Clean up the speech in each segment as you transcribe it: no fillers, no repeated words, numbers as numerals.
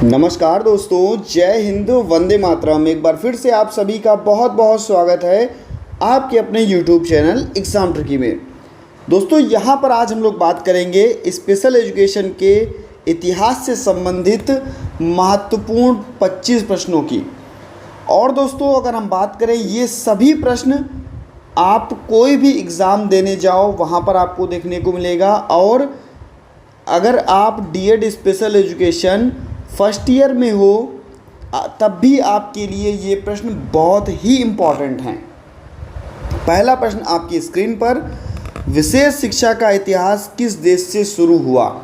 नमस्कार दोस्तों, जय हिंद, वंदे मातरम। एक बार फिर से आप सभी का बहुत बहुत स्वागत है आपके अपने YouTube चैनल एग्ज़ाम ट्रिकी में। दोस्तों, यहाँ पर आज हम लोग बात करेंगे स्पेशल एजुकेशन के इतिहास से संबंधित महत्वपूर्ण 25 प्रश्नों की। और दोस्तों, अगर हम बात करें, ये सभी प्रश्न आप कोई भी एग्ज़ाम देने जाओ वहाँ पर आपको देखने को मिलेगा। और अगर आप DEd special education first year में हो तब भी आपके लिए ये प्रश्न बहुत ही इम्पॉर्टेंट हैं। पहला प्रश्न आपकी स्क्रीन पर, विशेष शिक्षा का इतिहास किस देश से शुरू हुआ?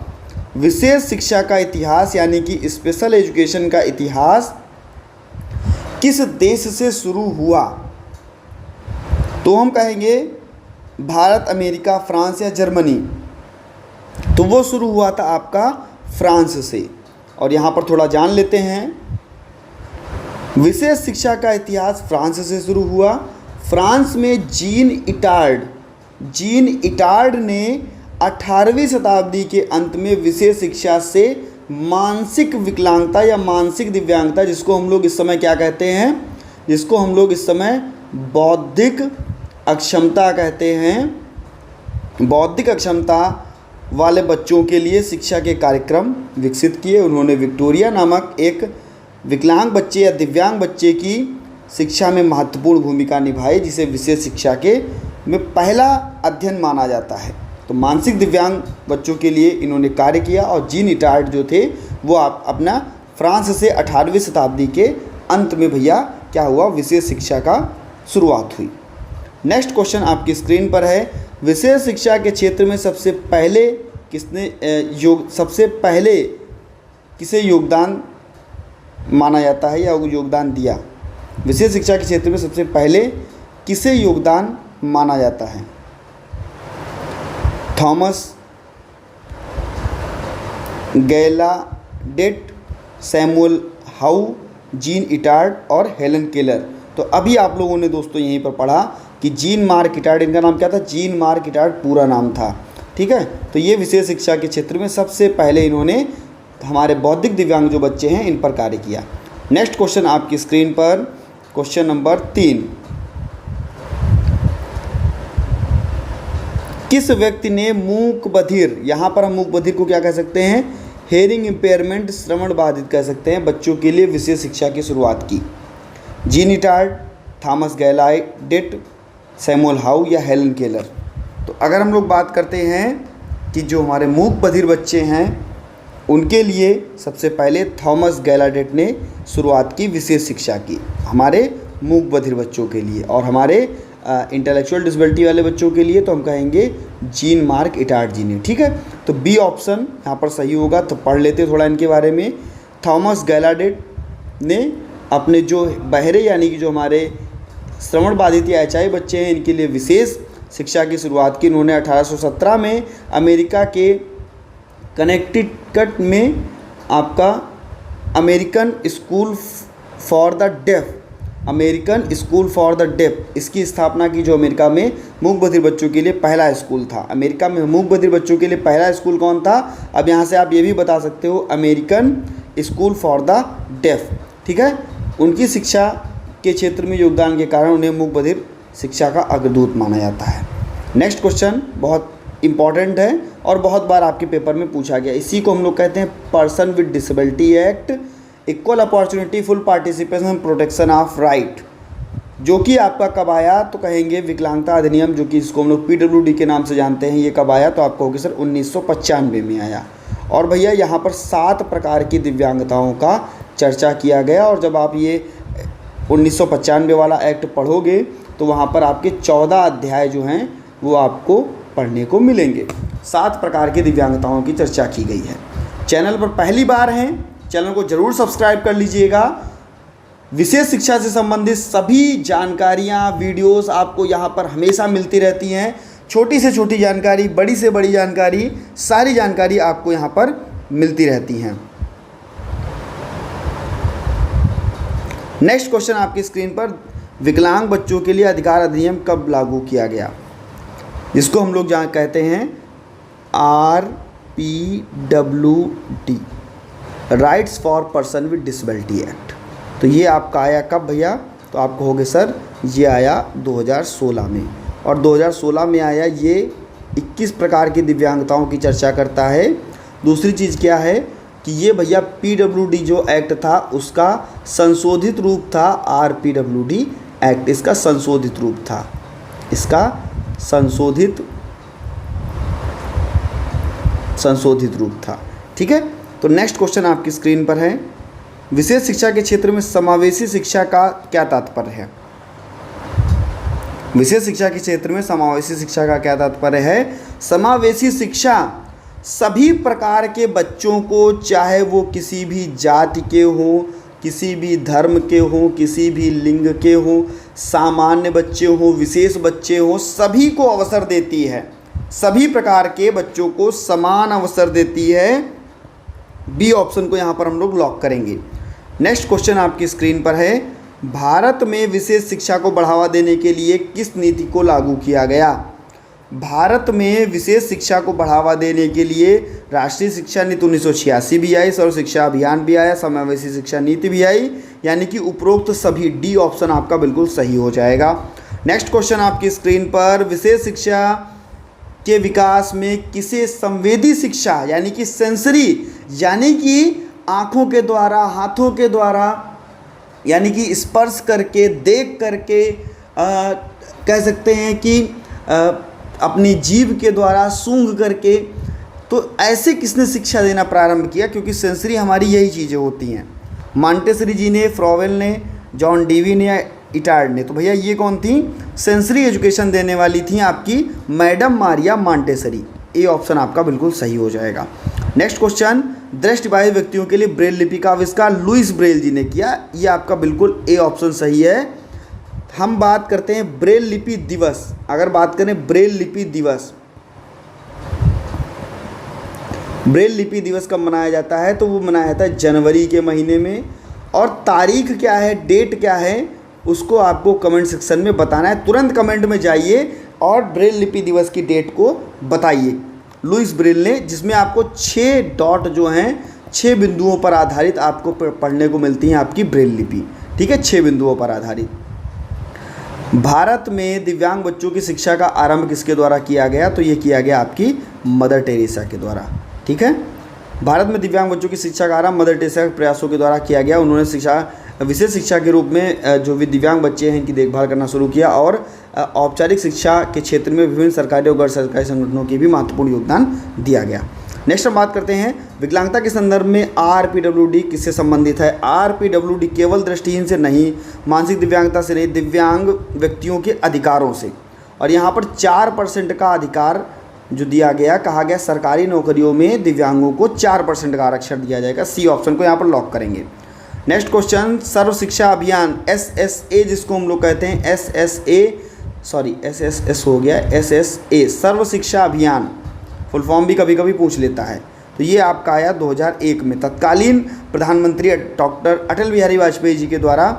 विशेष शिक्षा का इतिहास यानी कि स्पेशल एजुकेशन का इतिहास किस देश से शुरू हुआ? तो हम कहेंगे भारत, अमेरिका, फ्रांस या जर्मनी। तो वो शुरू हुआ था आपका फ्रांस से। और यहाँ पर थोड़ा जान लेते हैं, विशेष शिक्षा का इतिहास फ्रांस से शुरू हुआ। फ्रांस में जीन इटार्ड ने 18वीं शताब्दी के अंत में विशेष शिक्षा से मानसिक विकलांगता या मानसिक दिव्यांगता, जिसको हम लोग इस समय क्या कहते हैं, जिसको हम लोग इस समय बौद्धिक अक्षमता कहते हैं, बौद्धिक अक्षमता वाले बच्चों के लिए शिक्षा के कार्यक्रम विकसित किए। उन्होंने विक्टोरिया नामक एक विकलांग बच्चे या दिव्यांग बच्चे की शिक्षा में महत्वपूर्ण भूमिका निभाई, जिसे विशेष शिक्षा के में पहला अध्ययन माना जाता है। तो मानसिक दिव्यांग बच्चों के लिए इन्होंने कार्य किया। और जीन इटार्ड जो थे वो अपना फ्रांस से 18वीं शताब्दी के अंत में भैया क्या हुआ, विशेष शिक्षा का शुरुआत हुई। नेक्स्ट क्वेश्चन आपकी स्क्रीन पर है, विशेष शिक्षा के क्षेत्र में सबसे पहले किसे योगदान माना जाता है या योगदान दिया? विशेष शिक्षा के क्षेत्र में सबसे पहले किसे योगदान माना जाता है? Thomas Gallaudet, Samuel Howe, Jean Itard और हेलन केलर। तो अभी आप लोगों ने दोस्तों यहीं पर पढ़ा कि जीन मार्क इटार्ड, इनका नाम क्या था? जीन मार्क इटार्ड पूरा नाम था। ठीक है, तो ये विशेष शिक्षा के क्षेत्र में सबसे पहले इन्होंने हमारे बौद्धिक दिव्यांग जो बच्चे हैं इन पर कार्य किया। नेक्स्ट क्वेश्चन आपकी स्क्रीन पर, क्वेश्चन नंबर 3, किस व्यक्ति ने मूक बधिर, यहाँ पर हम मूक बधिर को क्या कह सकते हैं? हेयरिंग इम्पेयरमेंट, श्रवण बाधित कह सकते हैं, बच्चों के लिए विशेष शिक्षा की शुरुआत की? Jean Itard, Thomas Gallaudet, Samuel Howe या हेलन केलर। तो अगर हम लोग बात करते हैं कि जो हमारे मूक बधिर बच्चे हैं उनके लिए सबसे पहले थॉमस गैलाडेट ने शुरुआत की विशेष शिक्षा की, हमारे मूक बधिर बच्चों के लिए। और हमारे इंटेलेक्चुअल डिसेबिलिटी वाले बच्चों के लिए तो हम कहेंगे जीन मार्क इटार्ड जी ने। ठीक है, तो बी ऑप्शन यहाँ पर सही होगा। तो पढ़ लेते थोड़ा इनके बारे में। थॉमस गैलाडेट ने अपने जो बहरे यानी कि जो हमारे श्रवण बाधित या अचाई बच्चे हैं इनके लिए विशेष शिक्षा की शुरुआत की। इन्होंने 1817 में अमेरिका के कनेक्टिकट में आपका American school for the deaf इसकी स्थापना की, जो अमेरिका में मूक बधिर बच्चों के लिए पहला स्कूल था। अमेरिका में मूक बधिर बच्चों के लिए पहला स्कूल कौन था? अब यहाँ से आप ये भी बता सकते हो, American school for the deaf. ठीक है, उनकी शिक्षा के क्षेत्र में योगदान के कारण उन्हें मूक बधिर शिक्षा का अग्रदूत माना जाता है। नेक्स्ट क्वेश्चन बहुत इंपॉर्टेंट है और बहुत बार आपके पेपर में पूछा गया। इसी को हम लोग कहते हैं person with disability act, equal opportunity, full participation, protection of right, जो कि आपका कब आया? तो कहेंगे विकलांगता अधिनियम, जो कि इसको हम लोग PWD के नाम से जानते हैं। ये कब आया? तो आप कहोगे सर 1995 में आया। और भैया यहाँ पर 7 प्रकार की दिव्यांगताओं का चर्चा किया गया। और जब आप ये 1995 वाला एक्ट पढ़ोगे तो वहाँ पर आपके 14 अध्याय जो हैं वो आपको पढ़ने को मिलेंगे। 7 प्रकार की दिव्यांगताओं की चर्चा की गई है। चैनल पर पहली बार हैं, चैनल को ज़रूर सब्सक्राइब कर लीजिएगा। विशेष शिक्षा से संबंधित सभी जानकारियाँ, वीडियोस आपको यहाँ पर हमेशा मिलती रहती हैं। छोटी से छोटी जानकारी, बड़ी से बड़ी जानकारी, सारी जानकारी आपको यहाँ पर मिलती रहती हैं। नेक्स्ट क्वेश्चन आपकी स्क्रीन पर, विकलांग बच्चों के लिए अधिकार अधिनियम कब लागू किया गया? जिसको हम लोग जहाँ कहते हैं RPWD। Rights for person with disability act. तो ये आपका आया कब भैया? तो आपको हो गए सर ये आया 2016 में, और 2016 में आया ये 21 प्रकार की दिव्यांगताओं की चर्चा करता है। दूसरी चीज़ क्या है कि ये भैया PWD जो एक्ट था उसका संशोधित रूप था, RPWD एक्ट इसका संशोधित रूप था, इसका संशोधित रूप था। ठीक है, तो नेक्स्ट क्वेश्चन आपकी स्क्रीन पर है, विशेष शिक्षा के क्षेत्र में समावेशी शिक्षा का क्या तात्पर्य है? विशेष शिक्षा के क्षेत्र में समावेशी शिक्षा का क्या तात्पर्य है? समावेशी शिक्षा सभी प्रकार के बच्चों को, चाहे वो किसी भी जाति के हों, किसी भी धर्म के हों, किसी भी लिंग के हों, सामान्य बच्चे हों, विशेष बच्चे हों, सभी को अवसर देती है, सभी प्रकार के बच्चों को समान अवसर देती है। बी ऑप्शन को यहाँ पर हम लोग लॉक करेंगे। नेक्स्ट क्वेश्चन आपकी स्क्रीन पर है, भारत में विशेष शिक्षा को बढ़ावा देने के लिए किस नीति को लागू किया गया? भारत में विशेष शिक्षा को बढ़ावा देने के लिए राष्ट्रीय शिक्षा नीति 1986 भी आई, सर्व शिक्षा अभियान भी आया, समावेशी शिक्षा नीति भी आई, यानी कि उपरोक्त सभी। डी ऑप्शन आपका बिल्कुल सही हो जाएगा। नेक्स्ट क्वेश्चन आपकी स्क्रीन पर, विशेष शिक्षा के विकास में किसे संवेदी शिक्षा यानी कि सेंसरी, यानी कि आँखों के द्वारा, हाथों के द्वारा, यानी कि स्पर्श करके, देख करके, कह सकते हैं कि अपनी जीभ के द्वारा सूंघ करके, तो ऐसे किसने शिक्षा देना प्रारंभ किया? क्योंकि सेंसरी हमारी यही चीज़ें होती हैं। मॉन्टेसरी जी ने, फ्रॉवेल ने, जॉन डीवी ने या इटार्ड ने। तो भैया ये कौन थी? सेंसरी एजुकेशन देने वाली थी आपकी madam Maria Montessori. A option आपका बिल्कुल सही हो जाएगा। नेक्स्ट क्वेश्चन, दृष्टिबाधित व्यक्तियों के लिए ब्रेल लिपि का आविष्कार लुईस ब्रेल जी ने किया। ये आपका बिल्कुल ए ऑप्शन सही है। हम बात करते हैं ब्रेल लिपि दिवस। अगर बात करें ब्रेल लिपि दिवस, ब्रेल लिपि दिवस कब मनाया जाता है? तो वो मनाया जाता है जनवरी के महीने में। और तारीख क्या है, डेट क्या है, उसको आपको कमेंट सेक्शन में बताना है। तुरंत कमेंट में जाइए और ब्रेल लिपि दिवस की डेट को बताइए। लुईस ब्रेल ने, जिसमें आपको 6 डॉट जो हैं, 6 बिंदुओं पर आधारित आपको पढ़ने को मिलती हैं आपकी ब्रेल लिपि। ठीक है, 6 बिंदुओं पर आधारित। भारत में दिव्यांग बच्चों की शिक्षा का आरंभ किसके द्वारा किया गया? तो ये किया गया आपकी मदर टेरेसा के द्वारा। ठीक है, भारत में दिव्यांग बच्चों की शिक्षा का आरंभ मदर टेरेसा के प्रयासों के द्वारा किया गया। उन्होंने विशेष शिक्षा के रूप में जो भी दिव्यांग बच्चे हैं इनकी देखभाल करना शुरू किया, और औपचारिक शिक्षा के क्षेत्र में विभिन्न सरकारी और गैर सरकारी संगठनों की भी महत्वपूर्ण योगदान दिया गया। नेक्स्ट हम बात करते हैं विकलांगता के संदर्भ में RPWD किससे संबंधित है? RPWD केवल दृष्टिहीन से नहीं, मानसिक दिव्यांगता से नहीं, दिव्यांग व्यक्तियों के अधिकारों से। और यहाँ पर 4% का अधिकार जो दिया गया, कहा गया सरकारी नौकरियों में दिव्यांगों को 4% का आरक्षण दिया जाएगा। सी ऑप्शन को यहाँ पर लॉक करेंगे। नेक्स्ट क्वेश्चन, सर्व शिक्षा अभियान SSA जिसको हम लोग कहते हैं, SSS हो गया, SSA सर्व शिक्षा अभियान, फुल फॉर्म भी कभी कभी पूछ लेता है। तो ये आपका आया 2001 में, तत्कालीन प्रधानमंत्री डॉक्टर अटल बिहारी वाजपेयी जी के द्वारा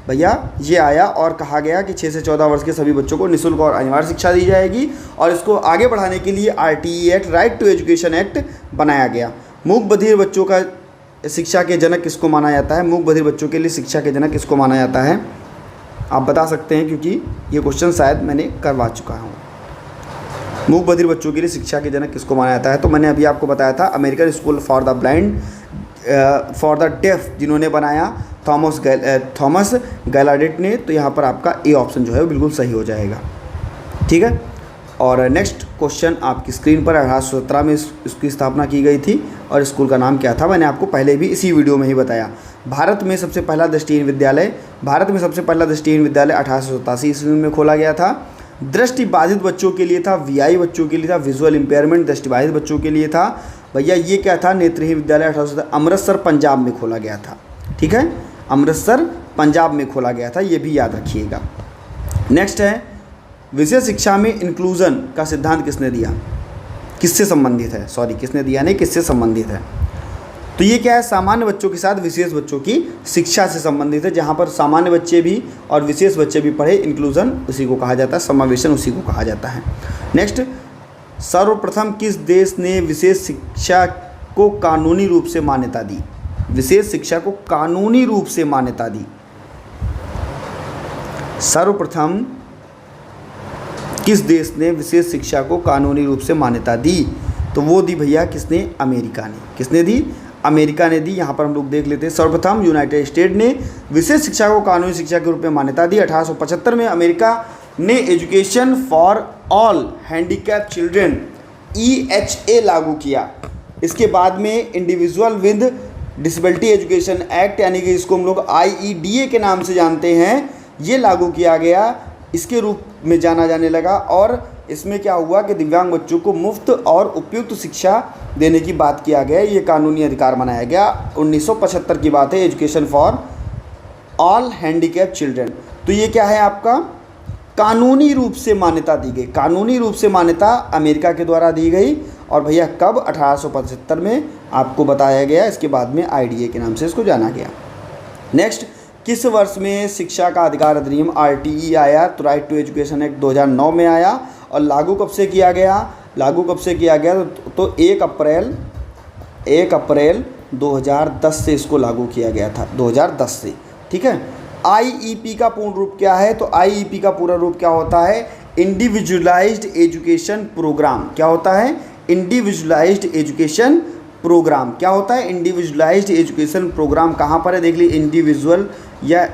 भैया ये आया, और कहा गया कि 6 से 14 वर्ष के सभी बच्चों को निःशुल्क और अनिवार्य शिक्षा दी जाएगी। और इसको आगे बढ़ाने के लिए RTE act, right to education act बनाया गया। मूक बधिर बच्चों का शिक्षा के जनक किसको माना जाता है? मूक बधिर बच्चों के लिए शिक्षा के जनक किसको माना जाता है? आप बता सकते हैं, क्योंकि ये क्वेश्चन शायद मैंने करवा चुका हूँ। मूक बधिर बच्चों के लिए शिक्षा के जनक किसको माना जाता है? तो मैंने अभी आपको बताया था, American school for the blind, for the deaf जिन्होंने बनाया, थॉमस गैलाडेट ने। तो यहाँ पर आपका ए ऑप्शन जो है बिल्कुल सही हो जाएगा। ठीक है, और नेक्स्ट क्वेश्चन आपकी स्क्रीन पर 1817 में इसकी स्थापना की गई थी, और स्कूल का नाम क्या था? मैंने आपको पहले भी इसी वीडियो में ही बताया। भारत में सबसे पहला दृष्टिहीन विद्यालय 1887 ईस्वी में खोला गया था। दृष्टि बाधित बच्चों के लिए था, VI बच्चों के लिए था, विजुअल इम्पेयरमेंट दृष्टिबाधित बच्चों के लिए था। भैया ये क्या था? नेत्रहीन विद्यालय 1870 अमृतसर पंजाब में खोला गया था। ठीक है, अमृतसर पंजाब में खोला गया था, ये भी याद रखिएगा। नेक्स्ट है, विशेष शिक्षा में इंक्लूजन का सिद्धांत किसने दिया? किससे संबंधित है? सॉरी, किसने दिया नहीं, किससे संबंधित है? तो ये क्या है? सामान्य बच्चों के साथ विशेष बच्चों की शिक्षा से संबंधित है, जहाँ पर सामान्य बच्चे भी और विशेष बच्चे भी पढ़े। इंक्लूजन उसी को कहा जाता है, समावेशन उसी को कहा जाता है। नेक्स्ट, सर्वप्रथम किस देश ने विशेष शिक्षा को कानूनी रूप से मान्यता दी? विशेष शिक्षा को कानूनी रूप से मान्यता दी? सर्वप्रथम किस देश ने विशेष शिक्षा को कानूनी रूप से मान्यता दी? तो वो दी भैया किसने? अमेरिका ने। किसने दी? अमेरिका ने दी। यहाँ पर हम लोग देख लेते हैं। सर्वप्रथम यूनाइटेड स्टेट ने विशेष शिक्षा को कानूनी शिक्षा के रूप में मान्यता दी। 1875 में अमेरिका ने education for all handicap children EHA लागू किया। इसके बाद में individual with disability education act, यानी कि इसको हम लोग IEDA के नाम से जानते हैं, ये लागू किया गया, इसके रूप में जाना जाने लगा। और इसमें क्या हुआ कि दिव्यांग बच्चों को मुफ्त और उपयुक्त शिक्षा देने की बात किया गया, ये कानूनी अधिकार बनाया गया। 1975 की बात है, education for all handicap children. तो ये क्या है आपका? कानूनी रूप से मान्यता दी गई। कानूनी रूप से मान्यता अमेरिका के द्वारा दी गई। और भैया कब? 1875 में आपको बताया गया। इसके बाद में IDA के नाम से इसको जाना गया। नेक्स्ट, किस वर्ष में शिक्षा का अधिकार अधिनियम RTE आया? तो राइट टू एजुकेशन एक्ट 2009 में आया। और लागू कब से किया गया? लागू कब से किया गया? तो 1 अप्रैल 2010 से इसको लागू किया गया था, 2010 से। ठीक है। IEP का पूर्ण रूप क्या है? तो IEP का पूरा रूप क्या होता है? Individualised education programme. क्या होता है? Individualised education programme. क्या होता है? Individualised education programme. कहाँ पर है? देख लीजिए, इंडिविजुअल या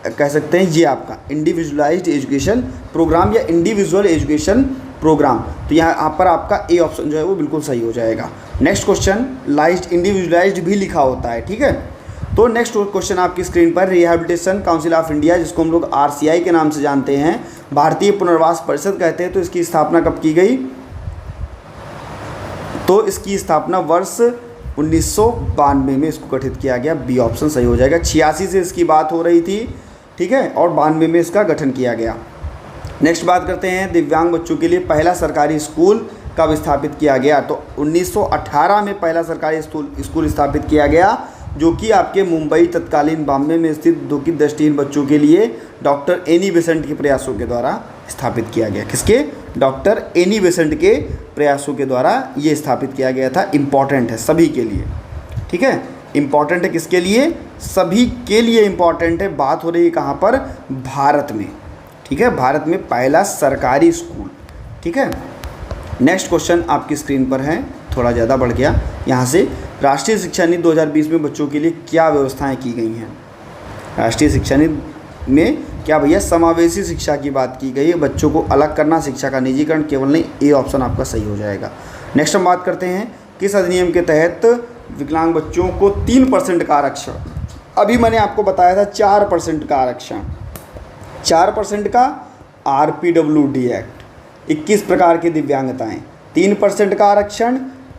कह सकते हैं ये आपका इंडिविजुअलाइज्ड एजुकेशन प्रोग्राम या इंडिविजुअल एजुकेशन प्रोग्राम। तो यहाँ पर आपका A ऑप्शन जो है वो बिल्कुल सही हो जाएगा। नेक्स्ट क्वेश्चन, लाइज्ड इंडिविजुअलाइज्ड भी लिखा होता है। ठीक है। तो नेक्स्ट क्वेश्चन आपकी स्क्रीन पर, रिहैबिलिटेशन काउंसिल ऑफ इंडिया, जिसको हम लोग RCI के नाम से जानते हैं, भारतीय पुनर्वास परिषद कहते हैं, तो इसकी स्थापना कब की गई? तो इसकी स्थापना वर्ष 1992 में इसको गठित किया गया। B ऑप्शन सही हो जाएगा। 86 से इसकी बात हो रही थी, ठीक है, और 92 में इसका गठन किया गया। नेक्स्ट बात करते हैं, दिव्यांग बच्चों के लिए पहला सरकारी स्कूल कब स्थापित किया गया? तो 1918 में पहला सरकारी स्कूल स्थापित किया गया, जो कि आपके मुंबई तत्कालीन बॉम्बे में स्थित दृष्टिहीन बच्चों के लिए डॉक्टर एनी बेसेंट के प्रयासों के द्वारा स्थापित किया गया। किसके? डॉक्टर एनी बेसेंट के प्रयासों के द्वारा ये स्थापित किया गया था। इम्पॉर्टेंट है सभी के लिए। ठीक है, इम्पॉर्टेंट है किसके लिए? सभी के लिए इम्पॉर्टेंट है। बात हो रही है कहाँ पर? भारत में। ठीक है, भारत में पहला सरकारी स्कूल। ठीक है। नेक्स्ट क्वेश्चन आपकी स्क्रीन पर है, थोड़ा ज़्यादा बढ़ गया यहाँ से। राष्ट्रीय शिक्षा नीति 2020 में बच्चों के लिए क्या व्यवस्थाएं की गई हैं? राष्ट्रीय शिक्षा नीति में क्या भैया? समावेशी शिक्षा की बात की गई है। बच्चों को अलग करना, शिक्षा का निजीकरण केवल नहीं। A ऑप्शन आपका सही हो जाएगा। नेक्स्ट हम बात करते हैं, किस अधिनियम के तहत विकलांग बच्चों को 3% का आरक्षण, अभी मैंने आपको बताया था 4% का आरक्षण, 4% का RPWD एक्ट। 21 प्रकार की दिव्यांगताएं, 3% का आरक्षण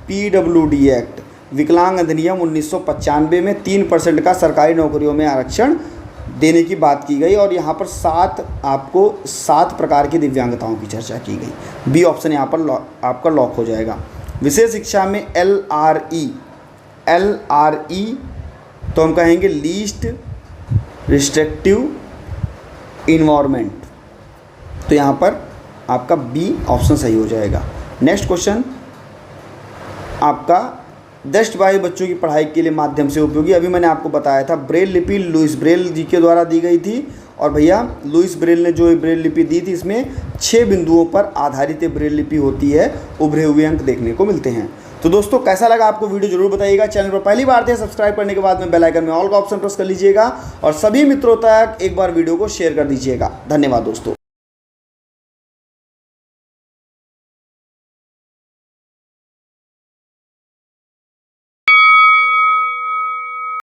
PWD एक्ट। विकलांग अधिनियम 1995 में 3% का सरकारी नौकरियों में आरक्षण देने की बात की गई। और यहाँ पर 7 प्रकार की दिव्यांगताओं की चर्चा की गई। B ऑप्शन यहाँ पर आपका लॉक हो जाएगा। विशेष शिक्षा में LRE तो हम कहेंगे लीस्ट रिस्ट्रिक्टिव इन्वायरमेंट, तो यहाँ पर आपका B ऑप्शन सही हो जाएगा। नेक्स्ट क्वेश्चन आपका, दृष्टिबाधित बच्चों की पढ़ाई के लिए माध्यम से उपयोगी, अभी मैंने आपको बताया था ब्रेल लिपि लुइस ब्रेल जी के द्वारा दी गई थी। और भैया लुइस ब्रेल ने जो ब्रेल लिपि दी थी, इसमें 6 बिंदुओं पर आधारित ब्रेल लिपि होती है। उभरे हुए अंक देखने को मिलते हैं। तो दोस्तों कैसा लगा आपको वीडियो जरूर बताइएगा। चैनल पर पहली बार थे, सब्सक्राइब करने के बाद में बेल आइकन में ऑल का ऑप्शन प्रेस कर लीजिएगा और सभी मित्रों तक एक बार वीडियो को शेयर कर दीजिएगा। धन्यवाद दोस्तों।